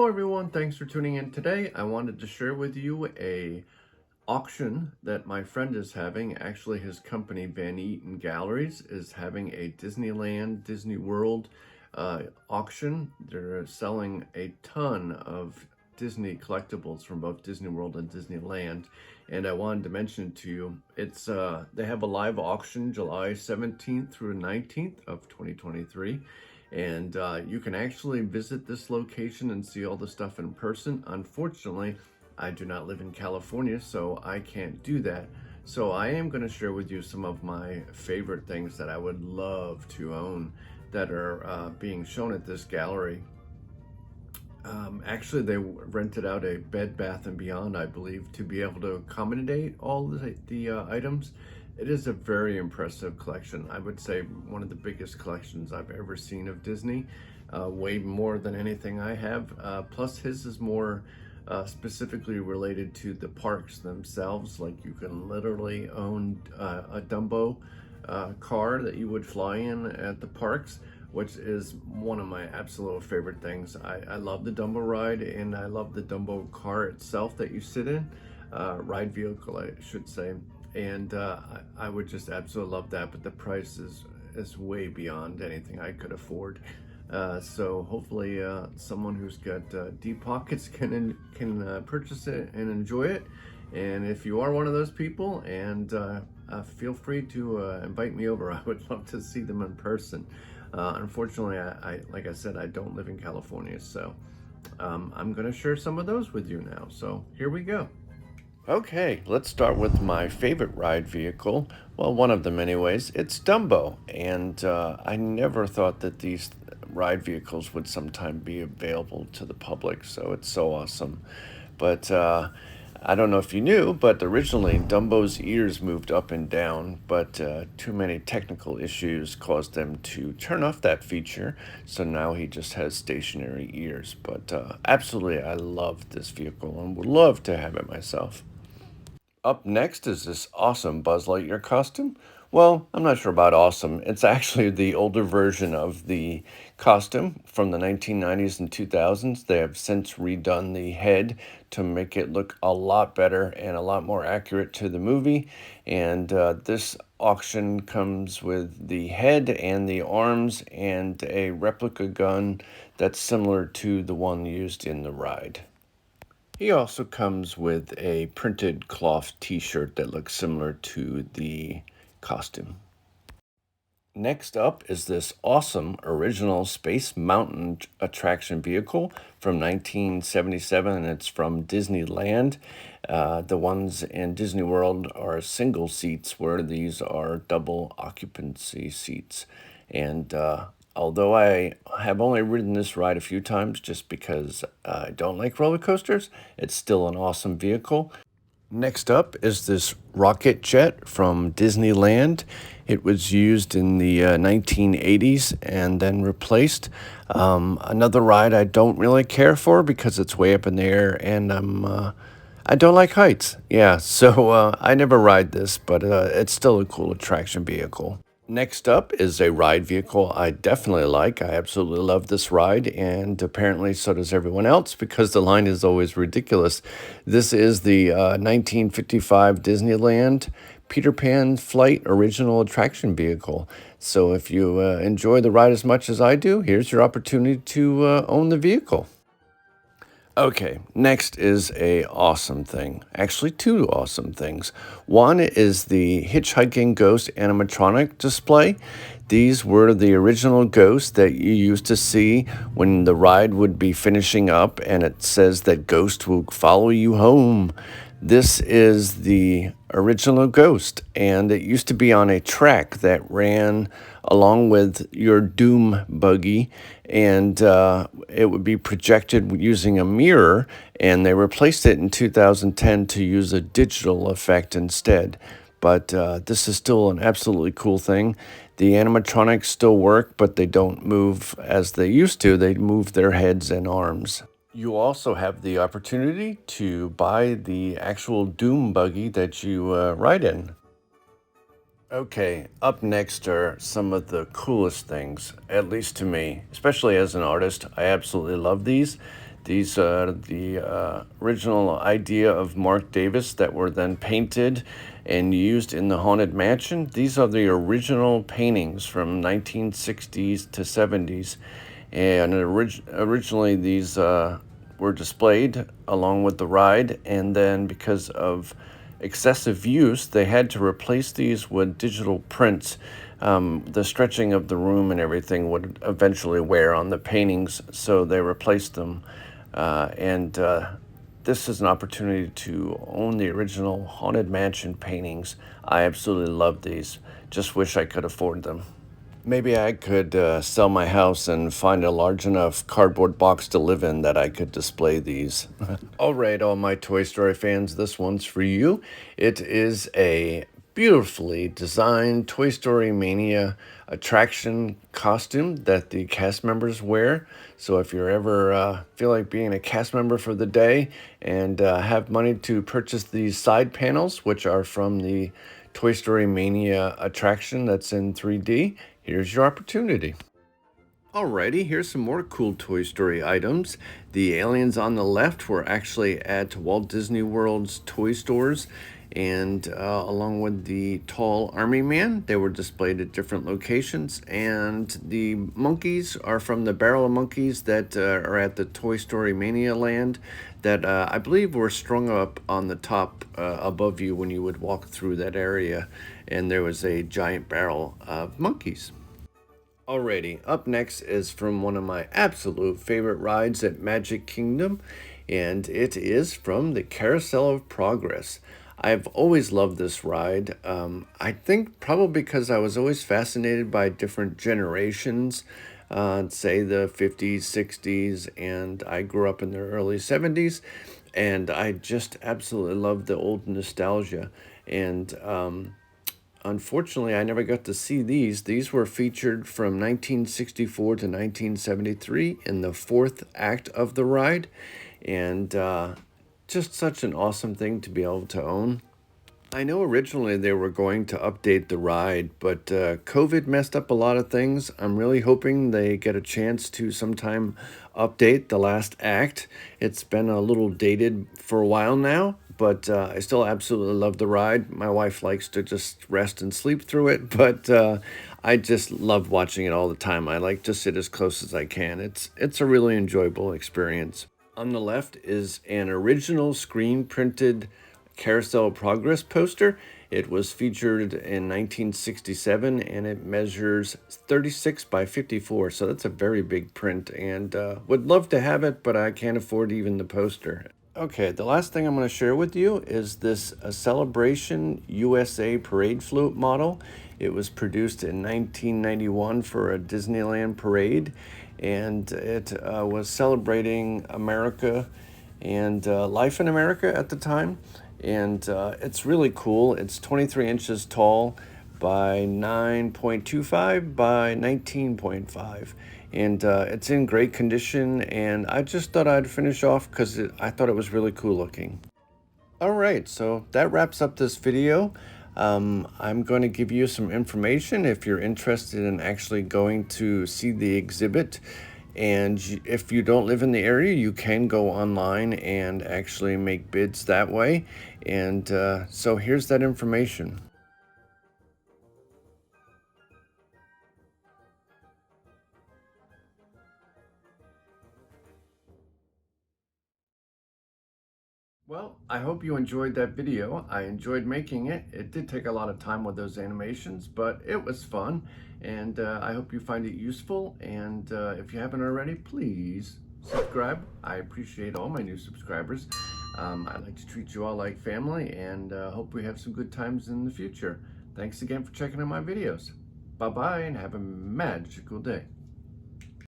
Hello everyone, thanks for tuning in today. I wanted to share with you a auction that my friend is having. Actually, his company, Eaton Galleries, is having a Disneyland, Disney World auction. They're selling a ton of Disney collectibles from both Disney World and Disneyland. And I wanted to mention to you, it's they have a live auction July 17th through 19th of 2023. And you can actually visit this location and see all the stuff in person. Unfortunately, I do not live in California, so I can't do that. So I am going to share with you some of my favorite things that I would love to own that are being shown at this gallery. Actually, they rented out a Bed Bath & Beyond, I believe, to be able to accommodate all the items. It is a very impressive collection. I would say one of the biggest collections I've ever seen of Disney, way more than anything I have. Plus his is more specifically related to the parks themselves. Like you can literally own a Dumbo car that you would fly in at the parks, which is one of my absolute favorite things. I love the Dumbo ride, and I love the Dumbo car itself that you sit in, ride vehicle I should say. And I would just absolutely love that, but the price is way beyond anything I could afford. So hopefully someone who's got deep pockets can purchase it and enjoy it. And if you are one of those people, and feel free to invite me over. I would love to see them in person. Unfortunately, I like I said, I don't live in California, so I'm going to share some of those with you now. So here we go. Okay, let's start with my favorite ride vehicle. Well, one of them anyways. It's Dumbo, and I never thought that these ride vehicles would sometime be available to the public, so it's so awesome. But I don't know if you knew, but originally Dumbo's ears moved up and down, but too many technical issues caused them to turn off that feature, so now he just has stationary ears. But absolutely, I love this vehicle and would love to have it myself. Up next is this awesome Buzz Lightyear costume. Well, I'm not sure about awesome. It's actually the older version of the costume from the 1990s and 2000s. They have since redone the head to make it look a lot better and a lot more accurate to the movie. And this auction comes with the head and the arms and a replica gun that's similar to the one used in the ride. He also comes with a printed cloth t-shirt that looks similar to the costume. Next up is this awesome original Space Mountain attraction vehicle from 1977, and it's from Disneyland. The ones in Disney World are single seats, where these are double occupancy seats. And although I have only ridden this ride a few times just because I don't like roller coasters, it's still an awesome vehicle. Next up is this rocket jet from Disneyland. It was used in the 1980s and then replaced. Another ride I don't really care for because it's way up in the air, and I don't like heights. Yeah, so I never ride this, but it's still a cool attraction vehicle. Next up is a ride vehicle I definitely like. I absolutely love this ride, and apparently so does everyone else because the line is always ridiculous. This is the 1955 Disneyland Peter Pan Flight original attraction vehicle. So if you enjoy the ride as much as I do, here's your opportunity to own the vehicle. Okay, next is a awesome thing. Actually, two awesome things. One is the Hitchhiking Ghost animatronic display. These were the original ghosts that you used to see when the ride would be finishing up, and it says that Ghost will follow you home. This is the original Ghost, and it used to be on a track that ran along with your Doom buggy, and it would be projected using a mirror, and they replaced it in 2010 to use a digital effect instead. But this is still an absolutely cool thing. The animatronics still work, but they don't move as they used to. They move their heads and arms. You also have the opportunity to buy the actual Doom buggy that you ride in. Okay, up next are some of the coolest things, at least to me, especially as an artist. I absolutely love these. These are the original idea of Mark Davis that were then painted and used in the Haunted Mansion. These are the original paintings from 1960s to 70s. And originally these were displayed along with the ride, and then because of excessive use, they had to replace these with digital prints. The stretching of the room and everything would eventually wear on the paintings, so they replaced them. And this is an opportunity to own the original Haunted Mansion paintings. I absolutely love these. Just wish I could afford them. Maybe I could sell my house and find a large enough cardboard box to live in that I could display these. All right, all my Toy Story fans, this one's for you. It is a beautifully designed Toy Story Mania attraction costume that the cast members wear. So if you're ever feel like being a cast member for the day and have money to purchase these side panels, which are from the Toy Story Mania attraction that's in 3D, here's your opportunity. Alrighty, here's some more cool Toy Story items. The aliens on the left were actually at Walt Disney World's toy stores, and along with the tall army man, they were displayed at different locations. And the monkeys are from the barrel of monkeys that are at the Toy Story Mania land that I believe were strung up on the top above you when you would walk through that area, and there was a giant barrel of monkeys. Alrighty, up next is from one of my absolute favorite rides at Magic Kingdom, and it is from the Carousel of Progress. I've always loved this ride. I think probably because I was always fascinated by different generations, say the 50s, 60s, and I grew up in the early 70s, and I just absolutely love the old nostalgia. And unfortunately, I never got to see these. These were featured from 1964 to 1973 in the fourth act of the ride, and just such an awesome thing to be able to own. I know originally they were going to update the ride, but COVID messed up a lot of things. I'm really hoping they get a chance to sometime update the last act. It's been a little dated for a while now, but I still absolutely love the ride. My wife likes to just rest and sleep through it, but I just love watching it all the time. I like to sit as close as I can. It's a really enjoyable experience. On the left is an original screen printed Carousel Progress poster. It was featured in 1967 and it measures 36 by 54, so that's a very big print, and would love to have it, but I can't afford even the poster. Okay, the last thing I'm going to share with you is this Celebration USA Parade Float model. It was produced in 1991 for a Disneyland parade, and it was celebrating America and life in America at the time. And it's really cool. It's 23 inches tall by 9.25 by 19.5. And it's in great condition, and I just thought I'd finish off because I thought it was really cool looking. All right, so that wraps up this video. I'm going to give you some information if you're interested in actually going to see the exhibit. And if you don't live in the area, you can go online and actually make bids that way. And so here's that information. Well, I hope you enjoyed that video. I enjoyed making it. It did take a lot of time with those animations, but it was fun. And I hope you find it useful. And if you haven't already, please subscribe. I appreciate all my new subscribers. I like to treat you all like family, and hope we have some good times in the future. Thanks again for checking out my videos. Bye-bye, and have a magical day.